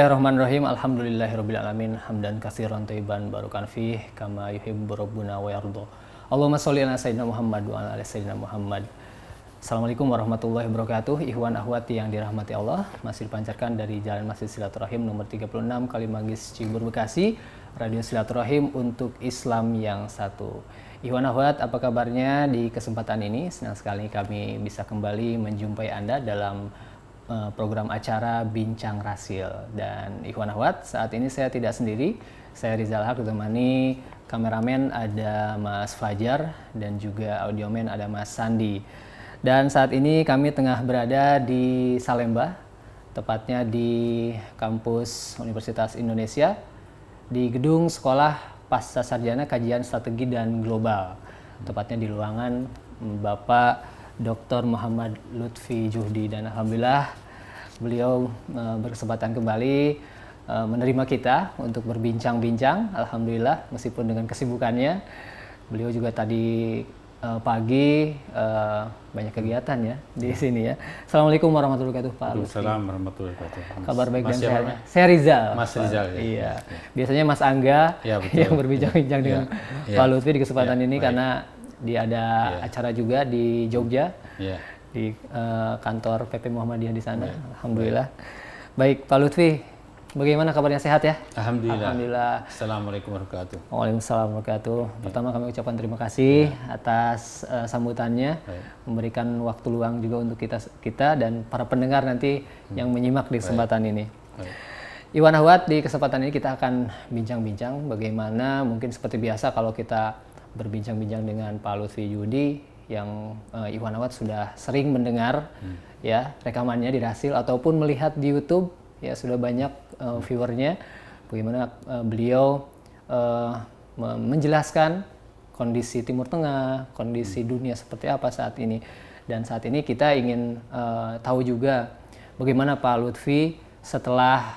Bismillahirrahmanirrahim. Alhamdulillahirabbil alamin. Hamdan katsiran thayyiban barakan fih kama yuhibbu rabbuna wa yarda. Allahumma sholli ala sayyidina Muhammad wa ala ali sayyidina Muhammad. Assalamualaikum warahmatullahi wabarakatuh. Ikhwan akhwati yang dirahmati Allah, masih dipancarkan dari Jalan Masjid Silaturahim nomor 36 Kalimanggis Cibubur Bekasi, Radio Silaturahim untuk Islam yang satu. Ikhwan akhwat, apa kabarnya di kesempatan ini? Senang sekali kami bisa kembali menjumpai Anda dalam program acara Bincang Rasil. Dan ikhwan akhwat, saat ini saya tidak sendiri. Saya Rizal Haq, ditemani kameramen ada Mas Fajar dan juga audiomen ada Mas Sandi. Dan saat ini kami tengah berada di Salemba, tepatnya di kampus Universitas Indonesia, di gedung Sekolah Pasca Sarjana Kajian Strategi dan Global, tepatnya di ruangan Bapak Dr. Muhammad Lutfi Juhdi. Dan alhamdulillah beliau berkesempatan kembali menerima kita untuk berbincang-bincang. Alhamdulillah, meskipun dengan kesibukannya, beliau juga tadi pagi banyak kegiatan ya di sini ya. Assalamualaikum warahmatullahi wabarakatuh, Pak Lutfi. Assalamualaikum warahmatullahi wabarakatuh. Kabar baik dan sehat. Ya? Saya Rizal. Mas Rizal ya. Iya. Biasanya Mas Angga ya, yang berbincang-bincang dengan Pak Lutfi di kesempatan ini baik. karena dia ada acara juga di Jogja. Di kantor PP Muhammadiyah di sana. Alhamdulillah. Baik, Pak Lutfi, bagaimana kabarnya, sehat ya? Alhamdulillah. Assalamualaikum warahmatullahi wabarakatuh. Waalaikumsalam warahmatullahi wabarakatuh. Pertama kami ucapkan terima kasih atas sambutannya, memberikan waktu luang juga untuk kita dan para pendengar nanti yang menyimak di kesempatan ini. Iwan Ahwat, di kesempatan ini kita akan bincang-bincang bagaimana, mungkin seperti biasa kalau kita berbincang-bincang dengan Pak Lutfi Juhdi, yang Iwan Ahwat sudah sering mendengar ya rekamannya di Rasil ataupun melihat di YouTube ya, sudah banyak viewernya, bagaimana beliau menjelaskan kondisi Timur Tengah, kondisi dunia seperti apa saat ini. Dan saat ini kita ingin tahu juga bagaimana Pak Lutfi setelah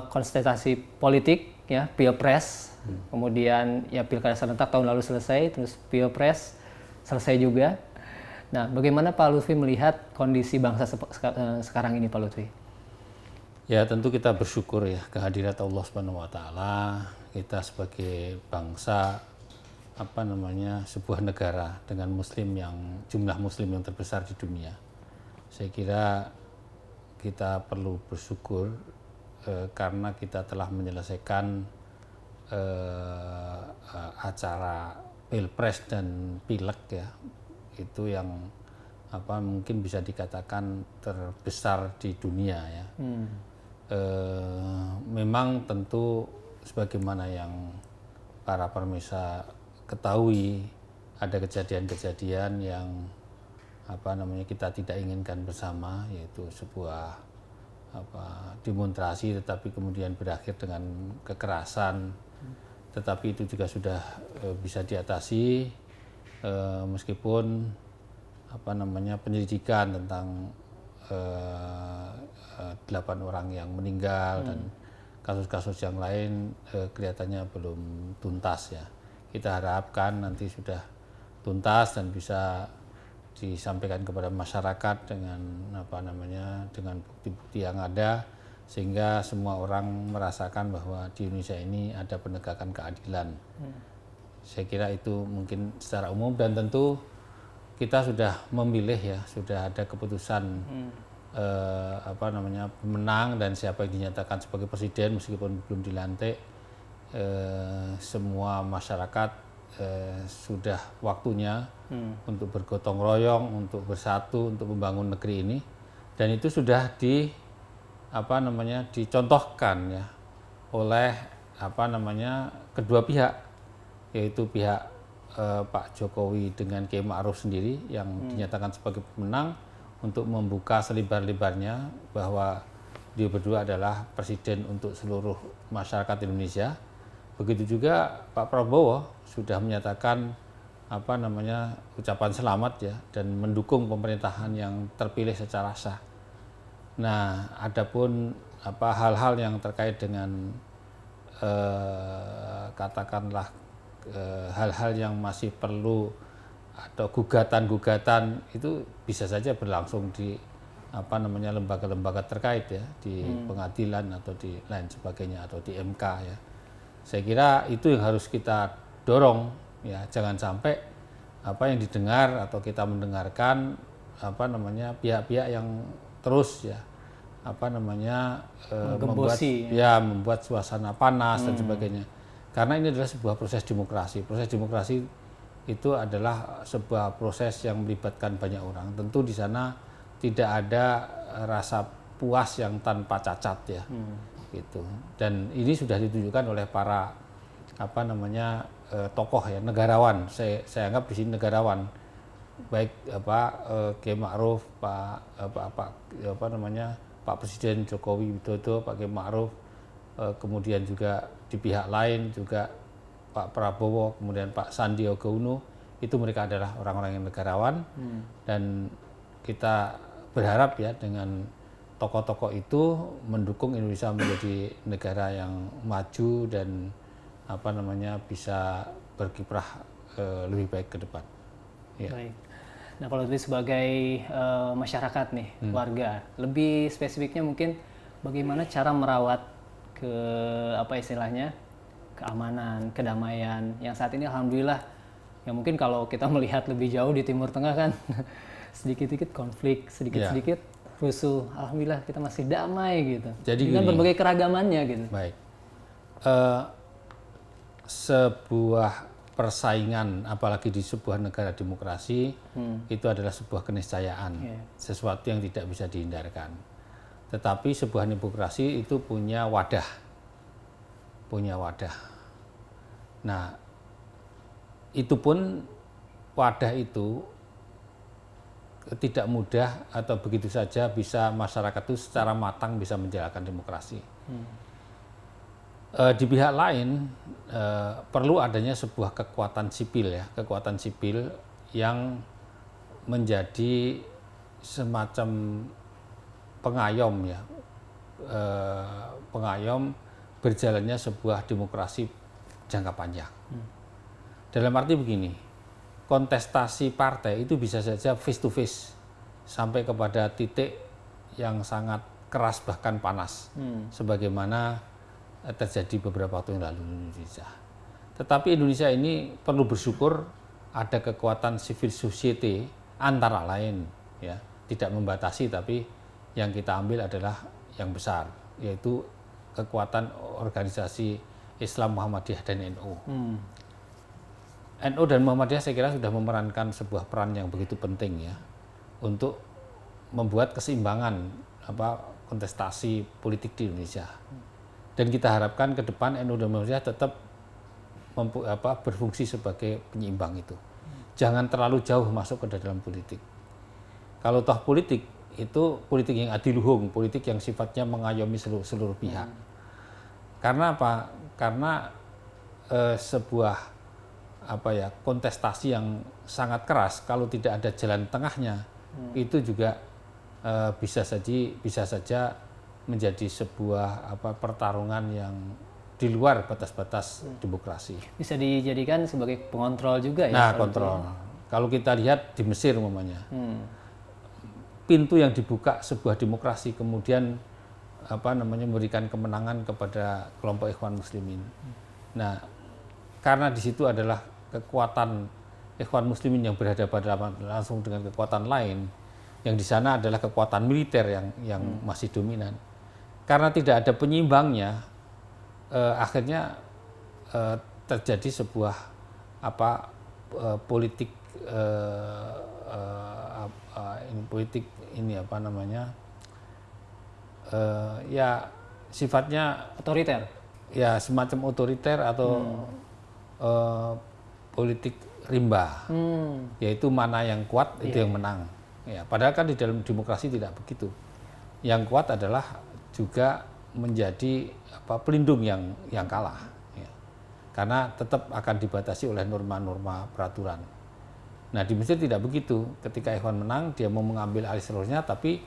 kontestasi politik ya, Pilpres, kemudian ya Pilkada serentak tahun lalu selesai, terus Pilpres selesai juga. Nah, bagaimana Pak Lutfi melihat kondisi bangsa sekarang ini, Pak Lutfi? Ya, tentu kita bersyukur ya kehadirat Allah Subhanahu wa taala. Kita sebagai bangsa sebuah negara dengan jumlah muslim yang terbesar di dunia. Saya kira kita perlu bersyukur karena kita telah menyelesaikan acara Pilpres dan Pileg ya, itu yang mungkin bisa dikatakan terbesar di dunia ya. Memang tentu sebagaimana yang para pemirsa ketahui, ada kejadian-kejadian yang kita tidak inginkan bersama, yaitu sebuah demonstrasi tetapi kemudian berakhir dengan kekerasan. Tetapi itu juga sudah bisa diatasi, meskipun penyelidikan tentang 8 orang yang meninggal dan kasus-kasus yang lain kelihatannya belum tuntas ya. Kita harapkan nanti sudah tuntas dan bisa disampaikan kepada masyarakat dengan dengan bukti-bukti yang ada, sehingga semua orang merasakan bahwa di Indonesia ini ada penegakan keadilan. Saya kira itu mungkin secara umum, dan tentu kita sudah memilih ya, sudah ada keputusan pemenang dan siapa yang dinyatakan sebagai presiden meskipun belum dilantik. Semua masyarakat sudah waktunya untuk bergotong royong, untuk bersatu, untuk membangun negeri ini, dan itu sudah dicontohkan ya oleh kedua pihak, yaitu pihak Pak Jokowi dengan Kiai Ma'ruf sendiri yang dinyatakan sebagai pemenang untuk membuka selebar-lebarnya bahwa dia berdua adalah presiden untuk seluruh masyarakat Indonesia. Begitu juga Pak Prabowo sudah menyatakan ucapan selamat ya, dan mendukung pemerintahan yang terpilih secara sah. Nah, adapun hal-hal yang terkait dengan katakanlah hal-hal yang masih perlu atau gugatan-gugatan, itu bisa saja berlangsung di lembaga-lembaga terkait ya di pengadilan atau di lain sebagainya atau di MK ya. Saya kira itu yang harus kita dorong ya, jangan sampai apa yang didengar atau kita mendengarkan pihak-pihak yang terus ya membuat suasana panas dan sebagainya. Karena ini adalah sebuah proses demokrasi. Proses demokrasi itu adalah sebuah proses yang melibatkan banyak orang. Tentu di sana tidak ada rasa puas yang tanpa cacat ya, gitu. Dan ini sudah ditunjukkan oleh para tokoh ya, negarawan. Saya anggap di sini negarawan, baik Kiai Ma'ruf, Pak Presiden Jokowi Widodo, Pak Kiai Ma'ruf, kemudian juga di pihak lain juga Pak Prabowo, kemudian Pak Sandiaga Uno, itu mereka adalah orang-orang yang negarawan, dan kita berharap ya dengan tokoh-tokoh itu mendukung Indonesia menjadi negara yang maju dan bisa berkiprah lebih baik ke depan. Ya. Baik. Nah, kalau lebih sebagai masyarakat nih, warga, lebih spesifiknya mungkin bagaimana cara merawat keamanan, kedamaian yang saat ini alhamdulillah ya, mungkin kalau kita melihat lebih jauh di Timur Tengah kan sedikit-sedikit konflik, sedikit-sedikit rusuh. Alhamdulillah kita masih damai gitu. Jadi dengan berbagai keragamannya gitu. Baik. Sebuah persaingan, apalagi di sebuah negara demokrasi, itu adalah sebuah keniscayaan, sesuatu yang tidak bisa dihindarkan. Tetapi sebuah demokrasi itu punya wadah. Nah, itu pun wadah itu tidak mudah atau begitu saja bisa masyarakat itu secara matang bisa menjalankan demokrasi. Di pihak lain perlu adanya sebuah kekuatan sipil yang menjadi semacam pengayom ya, pengayom berjalannya sebuah demokrasi jangka panjang. Dalam arti begini, kontestasi partai itu bisa saja face to face sampai kepada titik yang sangat keras bahkan panas, sebagaimana terjadi beberapa waktu yang lalu di Indonesia. Tetapi Indonesia ini perlu bersyukur ada kekuatan civil society antara lain ya, tidak membatasi, tapi yang kita ambil adalah yang besar, yaitu kekuatan organisasi Islam Muhammadiyah dan NU. NU dan Muhammadiyah saya kira sudah memerankan sebuah peran yang begitu penting ya untuk membuat keseimbangan kontestasi politik di Indonesia. Dan kita harapkan ke depan NU dan Muhammadiyah tetap berfungsi sebagai penyeimbang itu. Jangan terlalu jauh masuk ke dalam politik. Kalau toh politik itu politik yang adiluhung, politik yang sifatnya mengayomi seluruh pihak. Karena apa? Karena sebuah kontestasi yang sangat keras, kalau tidak ada jalan tengahnya, itu juga bisa saja menjadi sebuah pertarungan yang di luar batas-batas demokrasi. Bisa dijadikan sebagai pengontrol juga ya? Nah, kontrol. Kalau kita lihat di Mesir umpamanya, pintu yang dibuka sebuah demokrasi kemudian memberikan kemenangan kepada kelompok Ikhwan Muslimin. Nah, karena di situ adalah kekuatan Ikhwan Muslimin yang berhadapan langsung dengan kekuatan lain, yang di sana adalah kekuatan militer yang masih dominan. Karena tidak ada penyeimbangnya, akhirnya terjadi sebuah politik ya sifatnya otoriter. Ya semacam otoriter atau politik rimba, yaitu mana yang kuat itu yang menang. Ya, padahal kan di dalam demokrasi tidak begitu. Yang kuat adalah juga menjadi pelindung yang kalah, ya. Karena tetap akan dibatasi oleh norma-norma peraturan. Nah di Mesir tidak begitu. Ketika Ikhwan menang, dia mau mengambil alih seluruhnya, tapi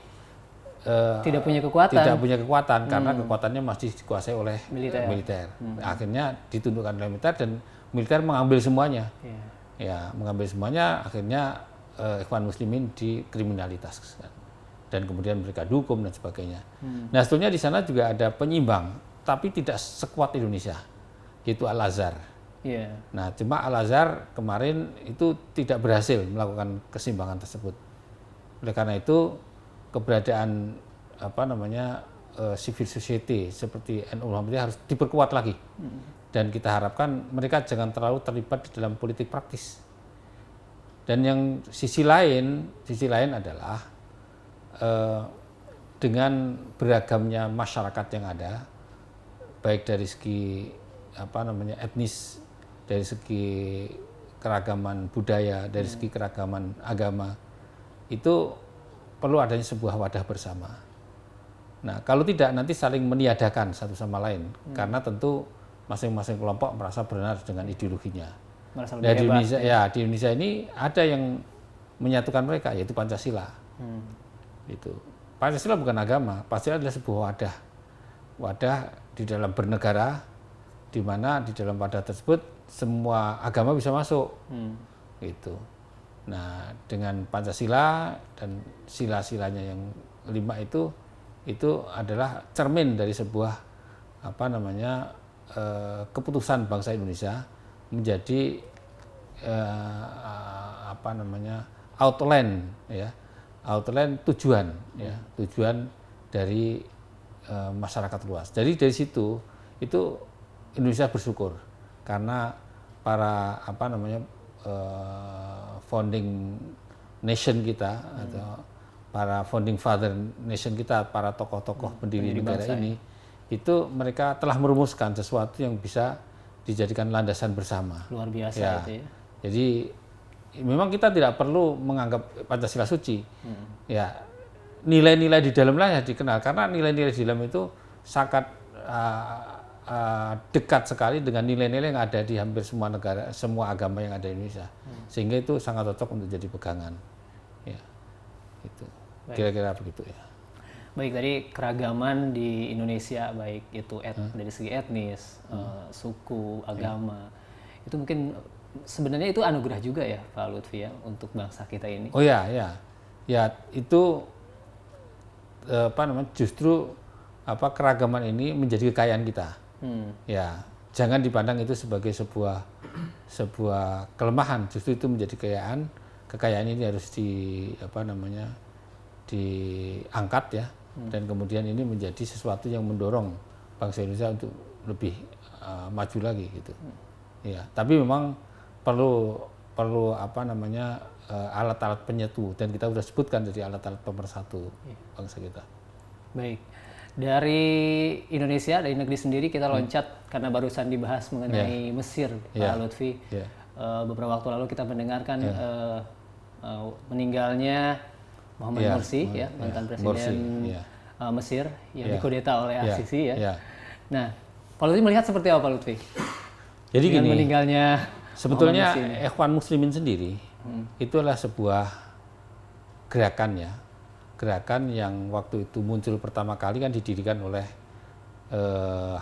tidak punya kekuatan karena kekuatannya masih dikuasai oleh militer. Akhirnya ditundukkan oleh militer dan militer mengambil semuanya. Ya, mengambil semuanya, akhirnya Ikhwan Muslimin dikriminalitaskan. dan kemudian mereka hukum dan sebagainya. Nah, sebetulnya di sana juga ada penyimbang, tapi tidak sekuat Indonesia, yaitu Al-Azhar. Yeah. Nah, cuma Al-Azhar kemarin itu tidak berhasil melakukan keseimbangan tersebut. Oleh karena itu, keberadaan civil society seperti NU Muhammadiyah harus diperkuat lagi. Dan kita harapkan mereka jangan terlalu terlibat di dalam politik praktis. Dan yang sisi lain adalah dengan beragamnya masyarakat yang ada, baik dari segi etnis, dari segi keragaman budaya, dari segi keragaman agama, itu perlu adanya sebuah wadah bersama. Nah, kalau tidak nanti saling meniadakan satu sama lain, karena tentu masing-masing kelompok merasa benar dengan ideologinya. Nah, di Indonesia ini ada yang menyatukan mereka, yaitu Pancasila. Itu Pancasila bukan agama, Pancasila adalah sebuah wadah di dalam bernegara, di mana di dalam wadah tersebut semua agama bisa masuk. Gitu. Nah, dengan Pancasila dan sila-silanya yang 5 itu adalah cermin dari sebuah keputusan bangsa Indonesia menjadi outline tujuan dari masyarakat luas. Jadi dari situ itu Indonesia bersyukur karena para founding nation kita atau para founding father nation kita, para tokoh-tokoh pendiri negara ini, itu mereka telah merumuskan sesuatu yang bisa dijadikan landasan bersama. Luar biasa ya. itu ya. Jadi memang kita tidak perlu menganggap Pancasila suci. Ya, nilai-nilai di dalamnya yang dikenal, karena nilai-nilai di dalam itu sangat dekat sekali dengan nilai-nilai yang ada di hampir semua negara, semua agama yang ada di Indonesia. Sehingga itu sangat cocok untuk jadi pegangan. Ya, itu. Kira-kira begitu ya. Baik, tadi keragaman di Indonesia, baik itu dari segi etnis, suku, agama, itu mungkin sebenarnya itu anugerah juga ya Pak Lutfi ya untuk bangsa kita ini. Oh ya, itu justru keragaman ini menjadi kekayaan kita. Ya, jangan dipandang itu sebagai sebuah kelemahan, justru itu menjadi kekayaan. Kekayaan ini harus diangkat ya, dan kemudian ini menjadi sesuatu yang mendorong bangsa Indonesia untuk lebih maju lagi gitu. Ya, tapi memang perlu alat-alat penyetu, dan kita sudah sebutkan jadi alat-alat pemersatu bangsa kita. Baik, dari Indonesia, dari negeri sendiri kita loncat karena barusan dibahas mengenai Mesir, Pak Lutfi. Beberapa waktu lalu kita mendengarkan meninggalnya Muhammad Morsi, mantan presiden Mesir yang dikudeta oleh Al-Sisi ya. Nah, Pak Lutfi melihat seperti apa Pak Lutfi? Jadi dengan gini, meninggalnya sebetulnya Ikhwan Muslimin sendiri itu adalah sebuah gerakan yang waktu itu muncul pertama kali kan didirikan oleh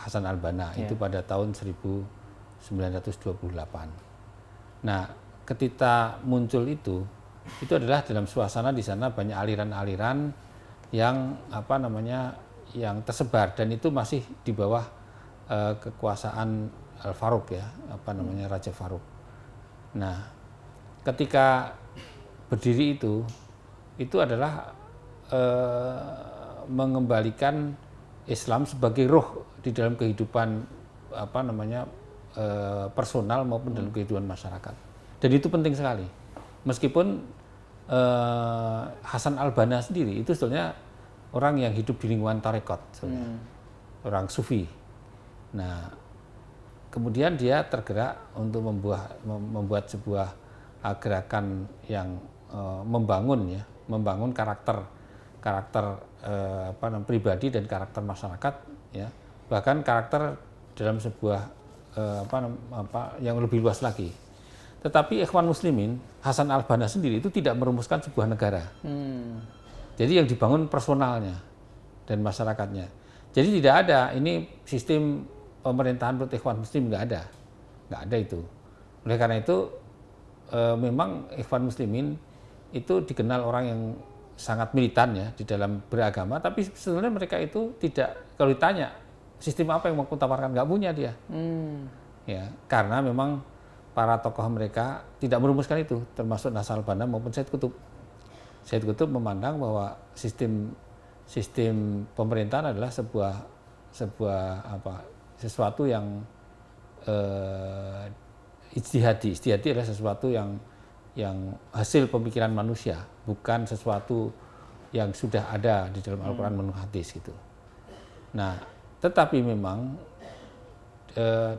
Hasan al-Banna itu pada tahun 1928. Nah, ketika muncul itu adalah dalam suasana di sana banyak aliran-aliran yang yang tersebar, dan itu masih di bawah kekuasaan Al-Faruq ya, Raja Faruq. Nah, ketika berdiri itu adalah mengembalikan Islam sebagai ruh di dalam kehidupan personal maupun dalam kehidupan masyarakat. Dan itu penting sekali. Meskipun Hasan al-Banna sendiri itu sebetulnya orang yang hidup di lingkungan tarekat, orang sufi. Nah, kemudian dia tergerak untuk membuat sebuah gerakan yang membangun karakter pribadi dan karakter masyarakat, ya, bahkan karakter dalam sebuah yang lebih luas lagi. Tetapi Ikhwan Muslimin, Hasan al-Banna sendiri itu tidak merumuskan sebuah negara. Jadi yang dibangun personalnya dan masyarakatnya. Jadi tidak ada ini sistem pemerintahan menurut Ikhwan Muslim, nggak ada itu. Oleh karena itu memang Ikhwan Muslimin itu dikenal orang yang sangat militan ya di dalam beragama, tapi sebenarnya mereka itu tidak, kalau ditanya sistem apa yang mau kutawarkan, nggak punya dia. Ya, karena memang para tokoh mereka tidak merumuskan itu, termasuk Nasr al-Banna maupun Said Qutb. Said Qutb memandang bahwa sistem pemerintahan adalah sesuatu yang ijtihadi. Ijtihadi adalah sesuatu yang hasil pemikiran manusia, bukan sesuatu yang sudah ada di dalam Al-Quran menurut hadis gitu. Nah, tetapi memang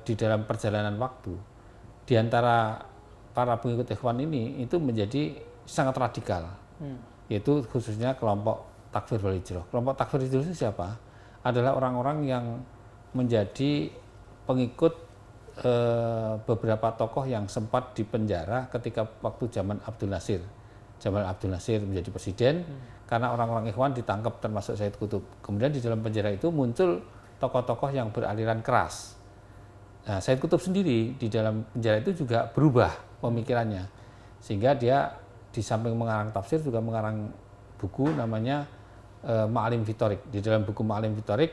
di dalam perjalanan waktu, di antara para pengikut Ikhwan ini itu menjadi sangat radikal, yaitu khususnya kelompok Takfir wal Hijrah. Kelompok Takfir wal Hijrah itu siapa? Adalah orang-orang yang menjadi pengikut beberapa tokoh yang sempat dipenjara ketika waktu zaman Abdul Nasir. Zaman Abdul Nasir menjadi presiden karena orang-orang Ikhwan ditangkap termasuk Said Qutb. Kemudian di dalam penjara itu muncul tokoh-tokoh yang beraliran keras. Nah, Said Qutb sendiri di dalam penjara itu juga berubah pemikirannya, sehingga dia di samping mengarang tafsir juga mengarang buku namanya Ma'alim fi Thoriq. Di dalam buku Ma'alim fi Thoriq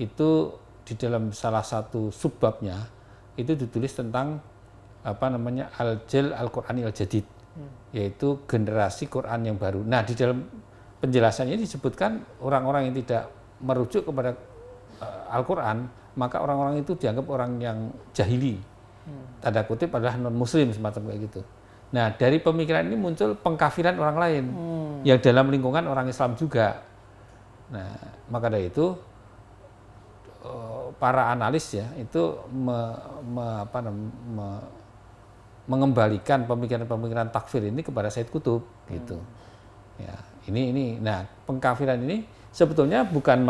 itu di dalam salah satu subbabnya itu ditulis tentang Al-Jil Al-Qur'ani Al-Jadid, yaitu generasi Quran yang baru. Nah, di dalam penjelasannya disebutkan orang-orang yang tidak merujuk kepada Al-Quran, maka orang-orang itu dianggap orang yang jahili. Tanda kutip adalah non-muslim, semacam kayak gitu. Nah, dari pemikiran ini muncul pengkafiran orang lain yang dalam lingkungan orang Islam juga. Nah, maka dari itu para analis ya itu mengembalikan pemikiran-pemikiran takfir ini kepada Said Qutb gitu. Ya, ini nah, pengkafiran ini sebetulnya bukan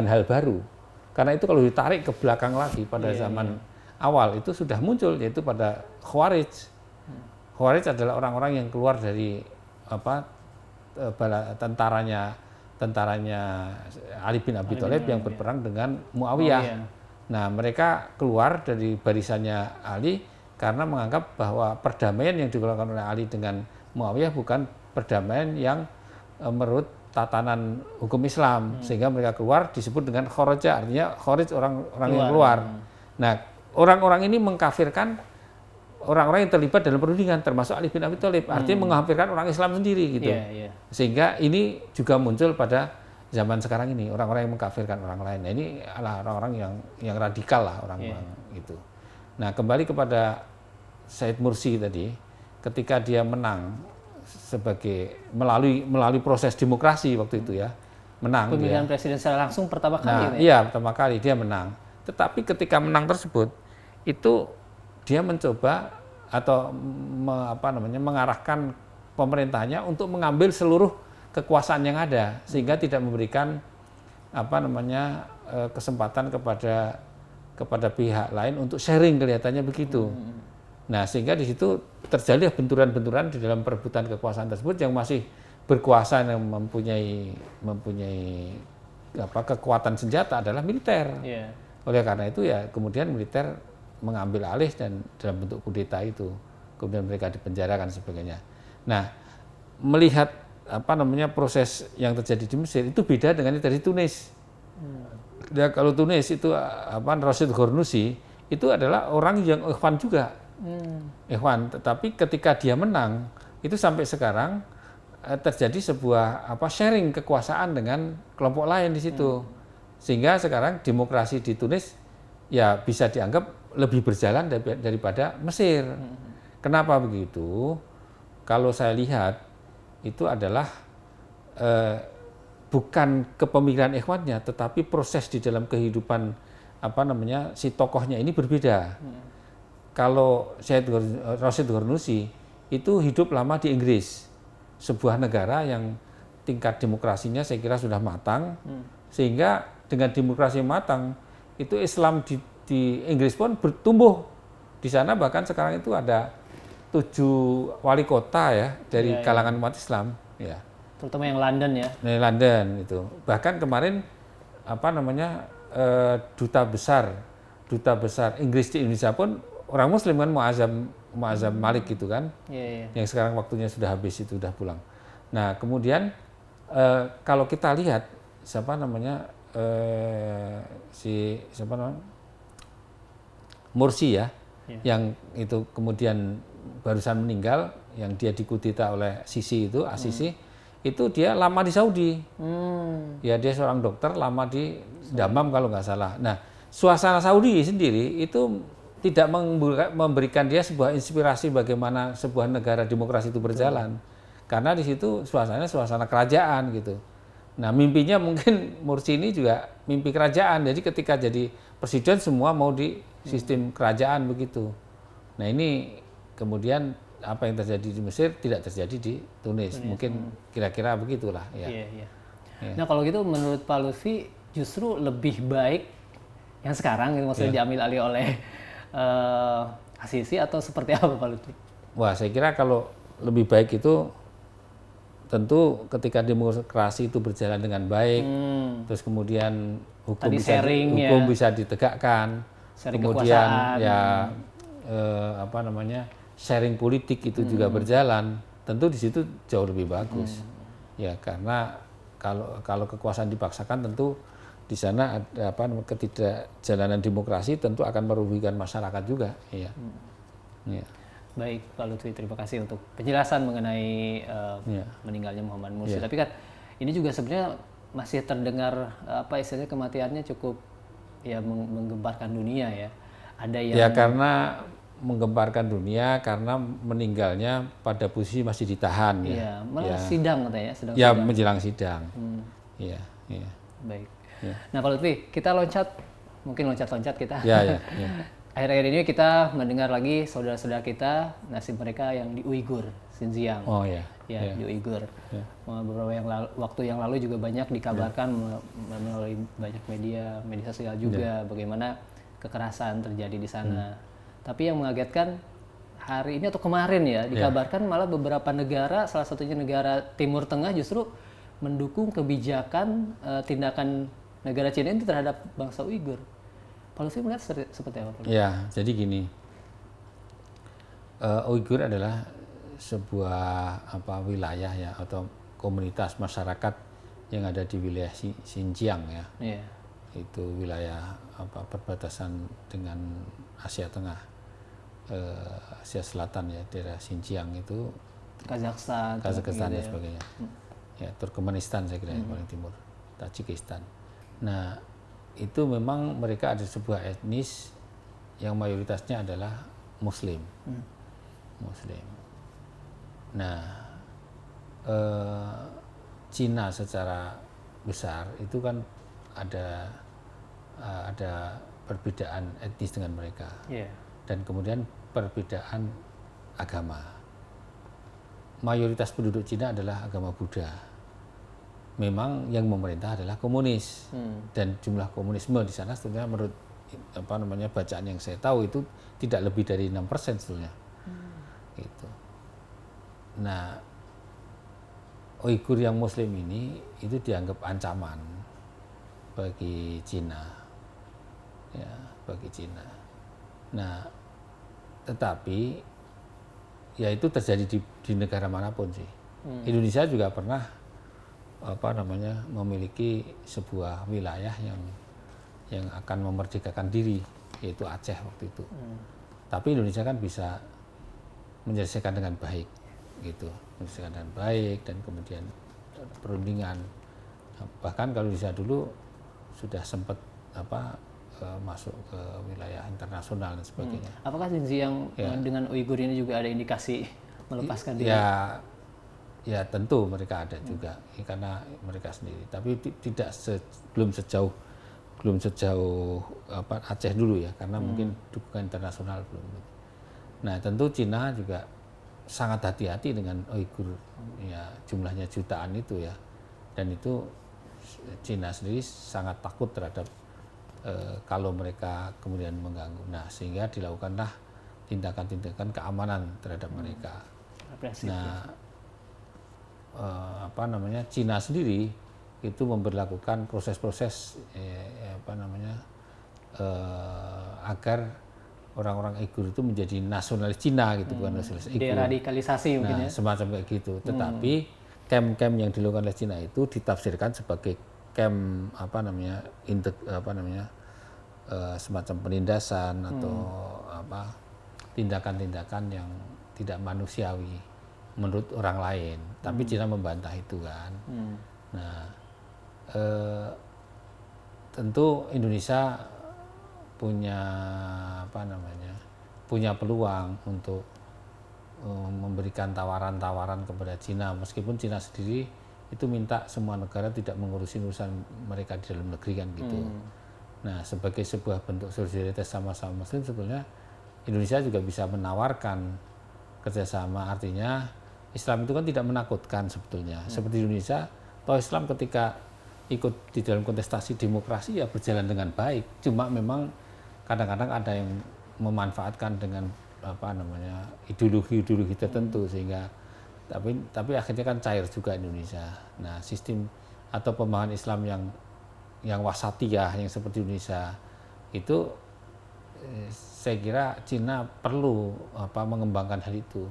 hal baru. Karena itu kalau ditarik ke belakang lagi pada zaman awal itu sudah muncul, yaitu pada Khawarij. Khawarij adalah orang-orang yang keluar dari tentaranya Ali bin Abi Thalib yang berperang dengan Muawiyah. Nah, mereka keluar dari barisannya Ali karena menganggap bahwa perdamaian yang dilakukan oleh Ali dengan Muawiyah bukan perdamaian yang menurut tatanan hukum Islam, sehingga mereka keluar disebut dengan kharaja, artinya kharij orang yang keluar. Nah, orang-orang ini mengkafirkan orang-orang yang terlibat dalam perundingan, termasuk Ali bin Abi Thalib, artinya mengkafirkan orang Islam sendiri gitu. Sehingga ini juga muncul pada zaman sekarang ini, orang-orang yang mengkafirkan orang lain. Nah, ini adalah orang-orang yang radikal lah, orang-orang itu. Nah, kembali kepada Said Mursi tadi, ketika dia menang melalui proses demokrasi waktu itu ya, menang pemilihan dia. Presiden secara langsung pertama kali. Nah, iya, pertama kali dia menang. Tetapi ketika menang tersebut itu dia mencoba atau mengarahkan pemerintahnya untuk mengambil seluruh kekuasaan yang ada, sehingga tidak memberikan kesempatan kepada pihak lain untuk sharing, kelihatannya begitu. Nah, sehingga di situ terjadi benturan-benturan di dalam perebutan kekuasaan tersebut. Yang masih berkuasa yang mempunyai kekuatan senjata adalah militer. Oleh karena itu ya kemudian militer mengambil alih dan dalam bentuk kudeta itu, kemudian mereka dipenjarakan sebagainya. Nah, melihat proses yang terjadi di Mesir itu beda dengan yang dari Tunis. Ya, kalau Tunis itu Rashid Ghannouchi itu adalah orang yang Ikhwan juga. Ikhwan, tetapi ketika dia menang itu sampai sekarang terjadi sebuah sharing kekuasaan dengan kelompok lain di situ, sehingga sekarang demokrasi di Tunis ya bisa dianggap lebih berjalan daripada Mesir. Kenapa begitu? Kalau saya lihat itu adalah bukan kepemikiran Ikhwannya, tetapi proses di dalam kehidupan si tokohnya ini berbeda. Kalau Rashid Ghannouchi itu hidup lama di Inggris, sebuah negara yang tingkat demokrasinya saya kira sudah matang, sehingga dengan demokrasi matang itu Islam di Inggris pun bertumbuh. Di sana bahkan sekarang itu ada 7 wali kota ya dari kalangan umat Islam, ya. Terutama yang London ya. Di London itu. Bahkan kemarin duta besar Inggris di Indonesia pun orang Muslim kan, Muazzam Malik gitu kan, yang sekarang waktunya sudah habis, itu sudah pulang. Nah, kemudian kalau kita lihat siapa namanya Mursi ya, yang itu kemudian barusan meninggal, yang dia dikudeta oleh Sisi itu, Asisi, itu dia lama di Saudi. Ya dia seorang dokter lama di Damam kalau nggak salah. Nah, suasana Saudi sendiri itu tidak memberikan dia sebuah inspirasi bagaimana sebuah negara demokrasi itu berjalan. Karena di situ suasana kerajaan gitu. Nah, mimpinya mungkin Mursi ini juga mimpi kerajaan. Jadi ketika jadi presiden semua mau di sistem kerajaan begitu. Nah, ini kemudian apa yang terjadi di Mesir tidak terjadi di Tunis. Mungkin kira-kira begitulah ya. Iya. Nah, kalau gitu menurut Pak Lutfi justru lebih baik yang sekarang gitu, maksudnya diambil alih oleh Asisi atau seperti apa Pak Lutfi? Wah, saya kira kalau lebih baik itu tentu ketika demokrasi itu berjalan dengan baik, terus kemudian hukum bisa ditegakkan, kemudian ya sharing politik itu juga berjalan, tentu di situ jauh lebih bagus. Ya karena kalau kekuasaan dipaksakan tentu di sana ada ketidakjalanan demokrasi tentu akan merugikan masyarakat juga. Ya. Baik Pak Lutfi, terima kasih untuk penjelasan mengenai meninggalnya Muhammad Mursi. Tapi kan ini juga sebenarnya masih terdengar istilahnya kematiannya cukup ya menggemparkan dunia ya. Ada yang ya karena menggemparkan dunia karena meninggalnya pada posisi masih ditahan ya. Malah sidang katanya, sedang ya sidang. menjelang sidang. Iya. Baik. Nah Pak Lutfi, kita mungkin loncat kita. Ya. Akhir-akhir ini kita mendengar lagi saudara-saudara kita, nasib mereka yang di Uighur, Xinjiang. Oh ya. Di Uighur. Beberapa waktu yang lalu juga banyak dikabarkan melalui banyak media sosial juga bagaimana kekerasan terjadi di sana. Tapi yang mengagetkan hari ini atau kemarin ya dikabarkan malah beberapa negara, salah satunya negara Timur Tengah justru mendukung kebijakan tindakan negara Cina ini terhadap bangsa Uighur. Pak Lutfi melihat seperti apa? Ya, jadi gini, Uighur adalah sebuah wilayah ya atau komunitas masyarakat yang ada di wilayah Xinjiang ya. Itu wilayah perbatasan dengan Asia Tengah, Asia Selatan ya, daerah Xinjiang itu Kazakhstan dan sebagainya. Ya, Turkmenistan saya kira yang paling timur, Tajikistan. Nah, itu memang mereka ada sebuah etnis yang mayoritasnya adalah Muslim. Nah, Cina secara besar itu kan ada perbedaan etnis dengan mereka, dan kemudian perbedaan agama. Mayoritas penduduk Cina adalah agama Buddha. Memang yang memerintah adalah komunis, dan jumlah komunisme di sana sebenarnya menurut bacaan yang saya tahu itu tidak lebih dari 6% sebetulnya. Gitu. Nah, Uighur yang Muslim ini itu dianggap ancaman bagi Cina, ya bagi Cina. Nah, tetapi ya itu terjadi di negara manapun sih. Indonesia juga pernah memiliki sebuah wilayah yang akan memerdekakan diri, yaitu Aceh waktu itu. Tapi Indonesia kan bisa menyelesaikan dengan baik, gitu, menyelesaikan dengan baik dan kemudian perundingan. Bahkan kalau Indonesia dulu sudah sempat masuk ke wilayah internasional dan sebagainya. Apakah Xinjiang dengan Uighur ini juga ada indikasi melepaskan diri? Ya tentu mereka ada juga karena mereka sendiri, tapi belum sejauh Aceh dulu ya, karena mungkin dukungan internasional belum. Nah tentu Cina juga sangat hati-hati dengan Uighur, ya jumlahnya jutaan itu ya, dan itu Cina sendiri sangat takut terhadap kalau mereka kemudian mengganggu. Nah sehingga dilakukanlah tindakan-tindakan keamanan terhadap mereka. Nah Cina sendiri itu memberlakukan proses-proses agar orang-orang Uighur itu menjadi nasionalis Cina gitu, bukan nasionalis Uighur. Deradikalisasi mungkin ya. Semacam kayak gitu. Tetapi camp-camp yang dilakukan oleh Cina itu ditafsirkan sebagai camp semacam penindasan atau tindakan-tindakan yang tidak manusiawi menurut orang lain. Tapi Cina membantah itu kan. Nah, tentu Indonesia punya punya peluang untuk memberikan tawaran-tawaran kepada Cina, meskipun Cina sendiri itu minta semua negara tidak mengurusi urusan mereka di dalam negeri kan gitu. Nah, sebagai sebuah bentuk solidaritas sama-sama Muslim, sebetulnya Indonesia juga bisa menawarkan kerjasama. Artinya Islam itu kan tidak menakutkan sebetulnya. Seperti Indonesia, toh Islam ketika ikut di dalam kontestasi demokrasi ya berjalan dengan baik. Cuma memang kadang-kadang ada yang memanfaatkan dengan ideologi tertentu sehingga tapi akhirnya kan cair juga Indonesia. Nah, sistem atau pemahaman Islam yang wasatiyah yang seperti Indonesia itu saya kira Cina perlu mengembangkan hal itu.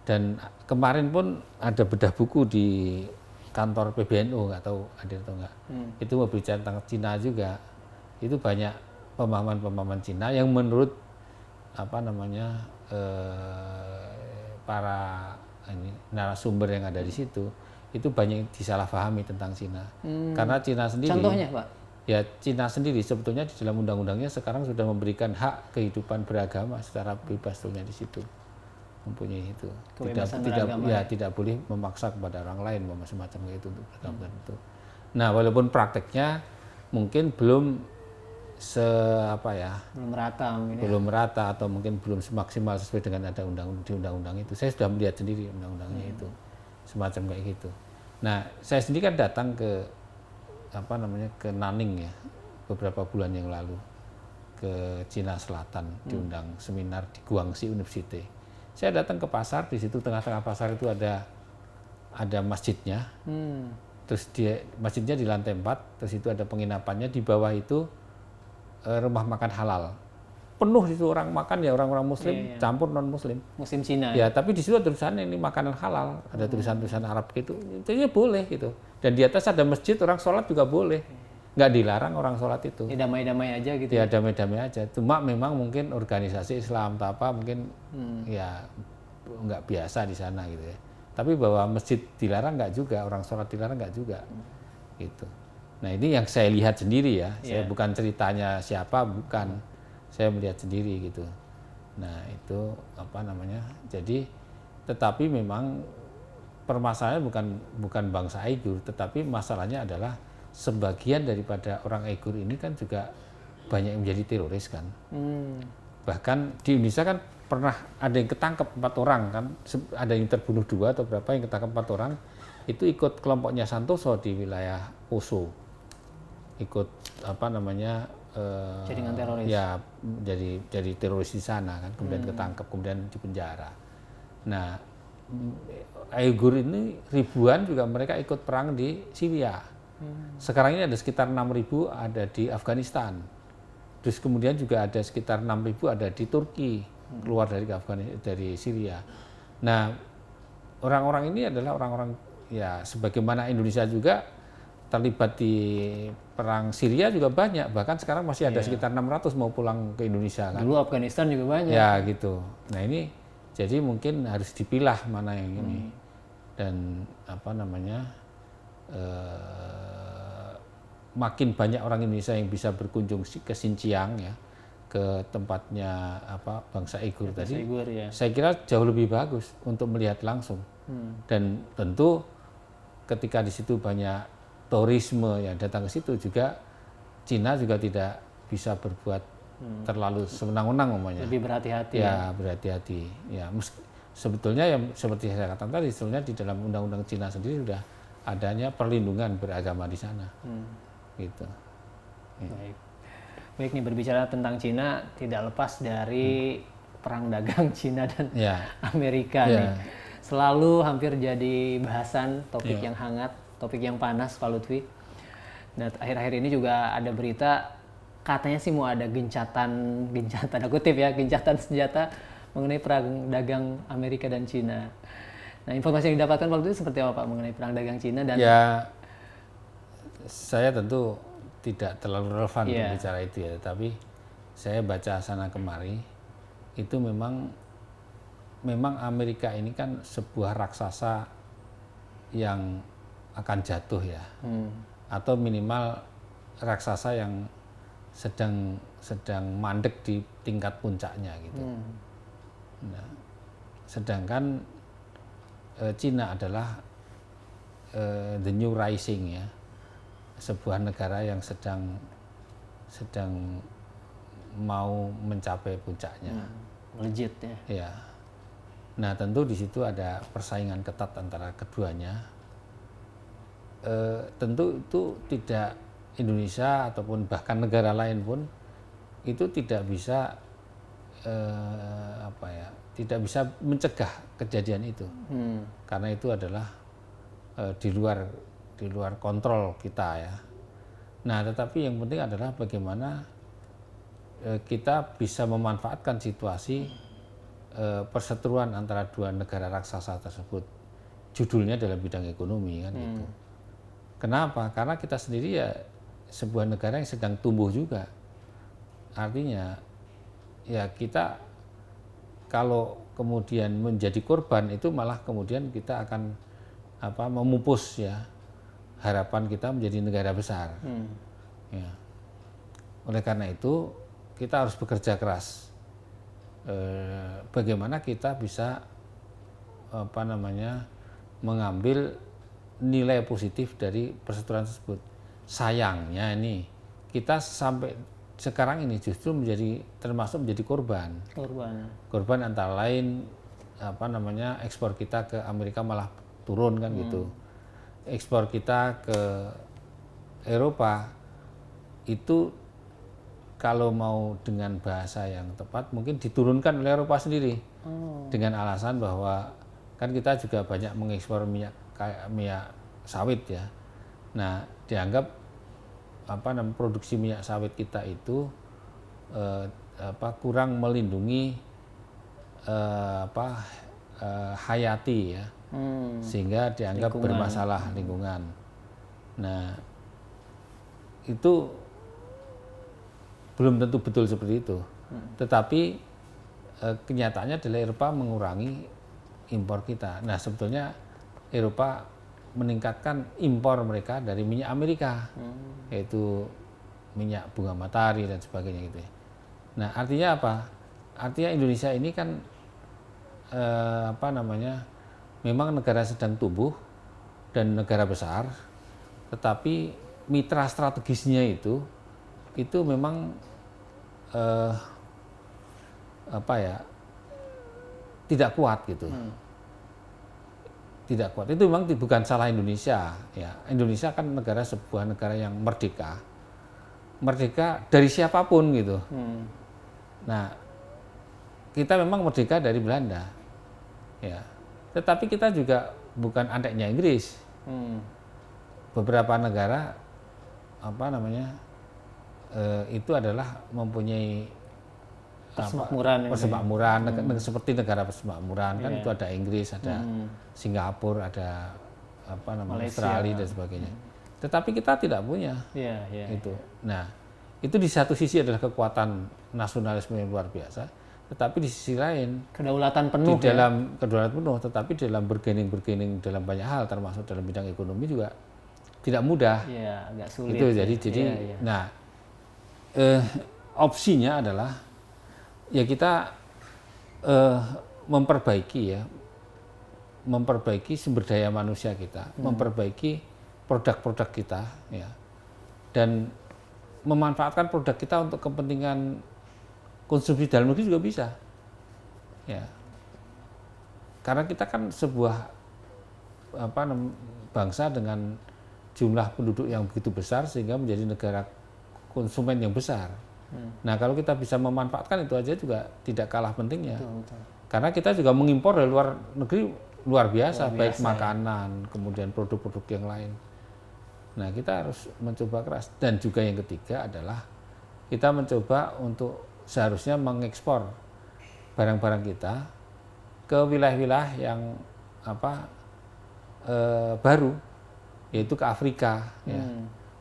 Dan kemarin pun ada bedah buku di kantor PBNU, nggak tahu hadir atau enggak. Itu berbicara tentang Cina juga. Itu banyak pemahaman Cina yang menurut para narasumber yang ada di situ itu banyak disalahpahami tentang Cina. Karena Cina sendiri, contohnya Pak? Ya Cina sendiri sebetulnya di dalam undang-undangnya sekarang sudah memberikan hak kehidupan beragama secara bebas sebetulnya di situ, mempunyai itu. Tidak boleh memaksa kepada orang lain semacam itu untuk beragama tertentu. Nah, walaupun prakteknya mungkin belum belum merata atau mungkin belum semaksimal sesuai dengan ada di undang-undang itu. Saya sudah melihat sendiri undang-undangnya itu semacam kayak gitu. Nah, saya sendiri kan datang ke ke Nanning ya beberapa bulan yang lalu, ke Cina Selatan, diundang seminar di Guangxi University. Saya datang ke pasar, di situ tengah-tengah pasar itu ada masjidnya. Terus masjidnya di lantai 4, terus itu ada penginapannya, di bawah itu rumah makan halal. Penuh itu orang makan ya, orang-orang Muslim campur non-Muslim. Muslim Cina. Ya, tapi di situ ada tulisannya ini makanan halal, ada tulisan-tulisan Arab gitu. Itu boleh gitu. Dan di atas ada masjid, orang sholat juga boleh. Nggak dilarang orang sholat itu. Ya damai-damai aja gitu. Ya damai-damai aja. Cuma memang mungkin organisasi Islam atau apa mungkin ya nggak biasa di sana gitu ya. Tapi bahwa masjid dilarang nggak juga, orang sholat dilarang nggak juga. Gitu. Nah, ini yang saya lihat sendiri ya. Saya bukan ceritanya siapa, bukan. Saya melihat sendiri gitu. Nah, itu Jadi tetapi memang permasalahannya bukan bangsa Uighur, tetapi masalahnya adalah sebagian daripada orang Uighur ini kan juga banyak yang menjadi teroris kan. Bahkan di Indonesia kan pernah ada yang ketangkep 4 orang kan, ada yang terbunuh 2 atau berapa, yang ketangkep 4 orang itu ikut kelompoknya Santoso di wilayah Poso, ikut jaringan teroris. Ya jadi teroris di sana kan, kemudian ketangkep, kemudian dipenjara. Nah, Uighur ini ribuan juga mereka ikut perang di Syria. Sekarang ini ada sekitar 6.000 ada di Afghanistan. Terus kemudian juga ada sekitar 6.000 ada di Turki, keluar dari Syria. Nah, orang-orang ini adalah orang-orang ya sebagaimana Indonesia juga terlibat di perang Syria juga banyak, bahkan sekarang masih ada sekitar 600 mau pulang ke Indonesia kan. Dulu Afghanistan juga banyak. Ya gitu. Nah, ini jadi mungkin harus dipilah mana yang ini. Dan makin banyak orang Indonesia yang bisa berkunjung ke Xinjiang ya, ke tempatnya bangsa Uighur tadi. Saya kira jauh lebih bagus untuk melihat langsung. Dan tentu ketika di situ banyak turisme yang datang ke situ juga, Cina juga tidak bisa berbuat terlalu sewenang-wenang umpamanya. Lebih berhati-hati. Ya, berhati-hati. Ya, sebetulnya yang seperti saya katakan tadi, sebetulnya di dalam undang-undang Cina sendiri sudah adanya perlindungan beragama di sana. Gitu. Ya. Baik, nih berbicara tentang Cina tidak lepas dari perang dagang Cina dan Amerika nih. Selalu hampir jadi bahasan, topik yang hangat, topik yang panas Pak Lutfi. Nah, akhir-akhir ini juga ada berita katanya sih mau ada gencatan senjata mengenai perang dagang Amerika dan Cina. Nah, informasi yang didapatkan waktu itu seperti apa Pak mengenai perang dagang Cina dan Ya, saya tentu tidak terlalu relevan untuk Iya. bicara itu ya, tapi saya baca sana kemari itu memang Amerika ini kan sebuah raksasa yang akan jatuh ya, atau minimal raksasa yang sedang mandek di tingkat puncaknya gitu. Nah, sedangkan Cina adalah the new rising ya, sebuah negara yang sedang mau mencapai puncaknya. legit ya. Ya. Nah, tentu di situ ada persaingan ketat antara keduanya. Tentu itu tidak Indonesia ataupun bahkan negara lain pun itu tidak bisa tidak bisa mencegah kejadian itu, karena itu adalah di luar kontrol kita ya. Nah, tetapi yang penting adalah bagaimana kita bisa memanfaatkan situasi perseteruan antara dua negara raksasa tersebut. Judulnya dalam bidang ekonomi kan gitu. Kenapa? Karena kita sendiri ya sebuah negara yang sedang tumbuh juga. Artinya ya kita kalau kemudian menjadi korban itu malah kemudian kita akan memupus ya harapan kita menjadi negara besar. Ya. Oleh karena itu kita harus bekerja keras. Bagaimana kita bisa mengambil nilai positif dari perseteruan tersebut. Sayangnya ini kita sampai sekarang ini justru termasuk menjadi korban antara lain ekspor kita ke Amerika malah turun kan gitu, ekspor kita ke Eropa itu kalau mau dengan bahasa yang tepat mungkin diturunkan oleh Eropa sendiri dengan alasan bahwa kan kita juga banyak mengekspor minyak sawit ya. Nah, dianggap produksi minyak sawit kita itu kurang melindungi hayati ya, sehingga dianggap bermasalah lingkungan. Nah, itu belum tentu betul seperti itu. Tetapi kenyataannya adalah Eropa mengurangi impor kita. Nah, sebetulnya Eropa meningkatkan impor mereka dari minyak Amerika, yaitu minyak bunga matahari dan sebagainya gitu ya. Nah, artinya apa? Artinya Indonesia ini kan memang negara sedang tumbuh dan negara besar, tetapi mitra strategisnya itu memang tidak kuat gitu. Tidak kuat. Itu memang bukan salah Indonesia ya. Indonesia kan sebuah negara yang merdeka dari siapapun gitu. Nah, kita memang merdeka dari Belanda ya, tetapi kita juga bukan adiknya Inggris. Beberapa negara itu adalah mempunyai persemakmuran seperti negara persemakmuran kan, itu ada Inggris, ada Singapura, ada Australia dan sebagainya. Tetapi kita tidak punya itu. Nah, itu di satu sisi adalah kekuatan nasionalisme yang luar biasa, tetapi di sisi lain kedaulatan penuh kedaulatan penuh, tetapi dalam bergening dalam banyak hal, termasuk dalam bidang ekonomi juga tidak mudah. Agak sulit. Itu jadi nah, opsinya adalah ya kita memperbaiki sumber daya manusia kita, memperbaiki produk-produk kita ya, dan memanfaatkan produk kita untuk kepentingan konsumsi dalam negeri juga bisa ya, karena kita kan sebuah bangsa dengan jumlah penduduk yang begitu besar sehingga menjadi negara konsumen yang besar. Nah, kalau kita bisa memanfaatkan itu aja juga tidak kalah pentingnya. Betul. Karena kita juga mengimpor dari luar negeri luar biasa baik makanan, kemudian produk-produk yang lain. Nah, kita harus mencoba keras. Dan juga yang ketiga adalah kita mencoba untuk seharusnya mengekspor barang-barang kita ke wilayah-wilayah yang baru, yaitu ke Afrika. Ya.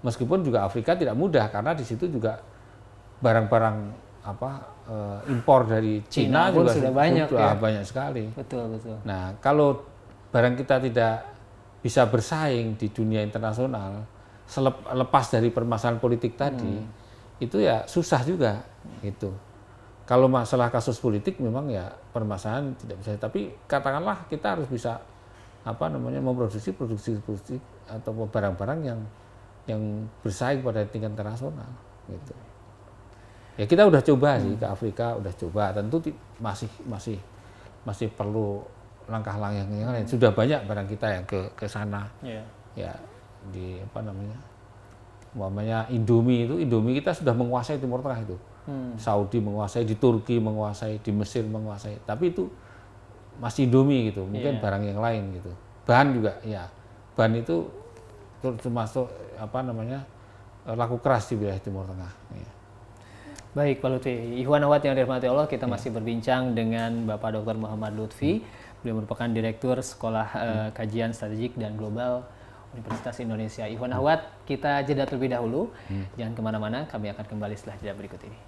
Meskipun juga Afrika tidak mudah karena di situ juga barang-barang impor dari Cina juga sudah banyak, ya? Banyak sekali. Betul. Nah, kalau barang kita tidak bisa bersaing di dunia internasional, lepas dari permasalahan politik tadi, itu ya susah juga gitu. Kalau masalah kasus politik memang ya permasalahan tidak bisa, tapi katakanlah kita harus bisa memproduksi produksi atau barang-barang yang bersaing pada tingkat internasional gitu. Ya kita udah coba sih ke Afrika, udah coba, tentu masih perlu langkah-langkah yang lain. Sudah banyak barang kita yang ke sana. Ya di Indomie kita sudah menguasai Timur Tengah itu. Saudi menguasai, di Turki menguasai, di Mesir menguasai. Tapi itu masih Indomie gitu, mungkin barang yang lain gitu. Bahan juga ya. Bahan itu termasuk laku keras di wilayah Timur Tengah. Ya. Baik Pak Lutfi, Ikhwan Akhwat yang dirahmati Allah, kita masih berbincang dengan Bapak Dr. Muhammad Lutfi. Beliau merupakan Direktur Sekolah Kajian Strategik dan Global Universitas Indonesia. Ikhwan Akhwat, kita jeda terlebih dahulu. Jangan kemana-mana, kami akan kembali setelah jeda berikut ini.